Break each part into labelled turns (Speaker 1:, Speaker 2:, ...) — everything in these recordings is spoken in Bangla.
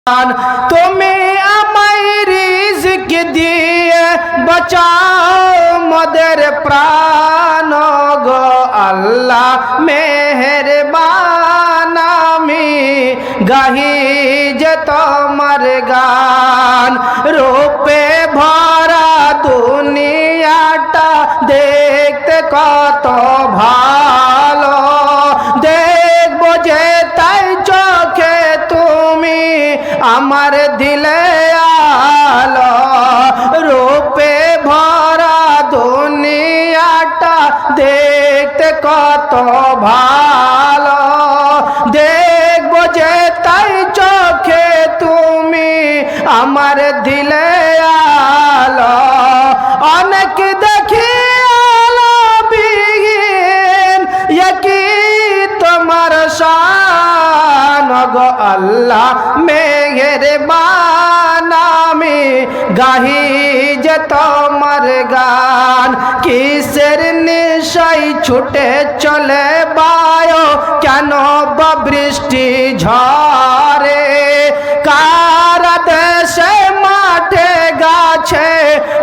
Speaker 1: তুমি আমায় রিজিক দিয়ে বাঁচাও মোদের প্রাণ গো আল্লাহ মেহেরবান আমি গাহি যে তোমার গান রূপে ভরা দুনিয়াটা দেখতে কত ভালো দেখবো যে তাই চোখে তুমি আমার দিলে আলো রূপে ভরা দুনিয়াটা দেখতে কত ভালো দেখবো যে তাই চোখে তুমি আমার দিলে আলো অনেক দেখি আলো বিহীন কি তোমার শান গো আল্লাহ মেহেরবান আমি গাহি যে তোমার গান কিসের নিশাই ছুটে চলে বায়ো কেন বা বৃষ্টি ঝরে কার দেশে মাঠে গাছে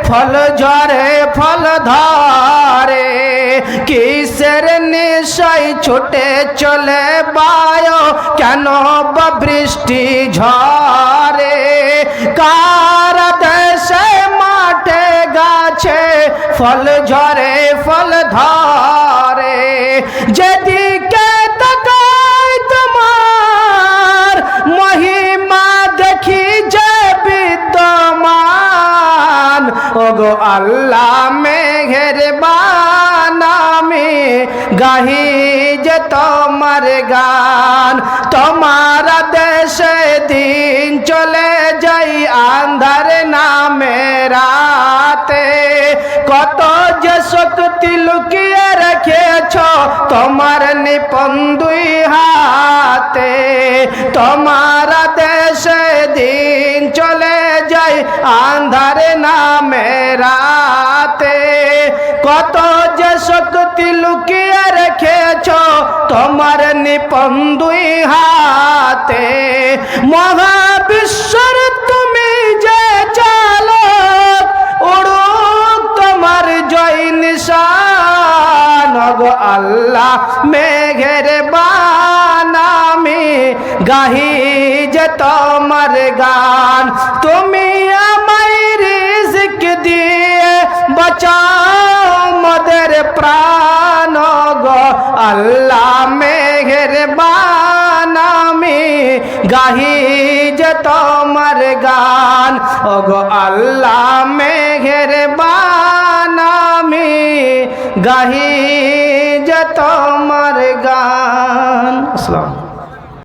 Speaker 1: ফল ঝরে ফল ধরে কিসের নিশাই ছুটে চলে বায়ো কেন বা বৃষ্টি ঝরে কার দেশে মাঠে গাছে ফল ঝরে ফল ধরে যেদিকে তাকাই তোমার মহিমা দেখি যে বিদ্যমান ওগো আল্লাহ মেহেরবান আমি গাহি যে তোমার গান তোমার দেশে দিন চলে যাই আন্ধার নামে রাতে কত যে শক্তি লুকিয়ে রেখেছ তোমার নিপন দুই হাতে তোমার দেশে দিন চলে যাই আন্ধার নামে রাতে কত যে শক্তি লুকিয়ে রেখেছ তোমার নিপন দুই হাতে মহাবিশ্বর তুমি যে চালক উড়ুক তোমার জয় নিশান গো আল্লাহ মেহেরবান আমি গাহি যে তোমার গান তুমি আমায় রিজিক দিয়ে বাঁচাও মোদের প্রাণ গো আল্লাহ মেহেরবান আমি গাহি যে তোমার গান ওগো আল্লাহ মেহেরবান আমি গাহি যে তোমার গান।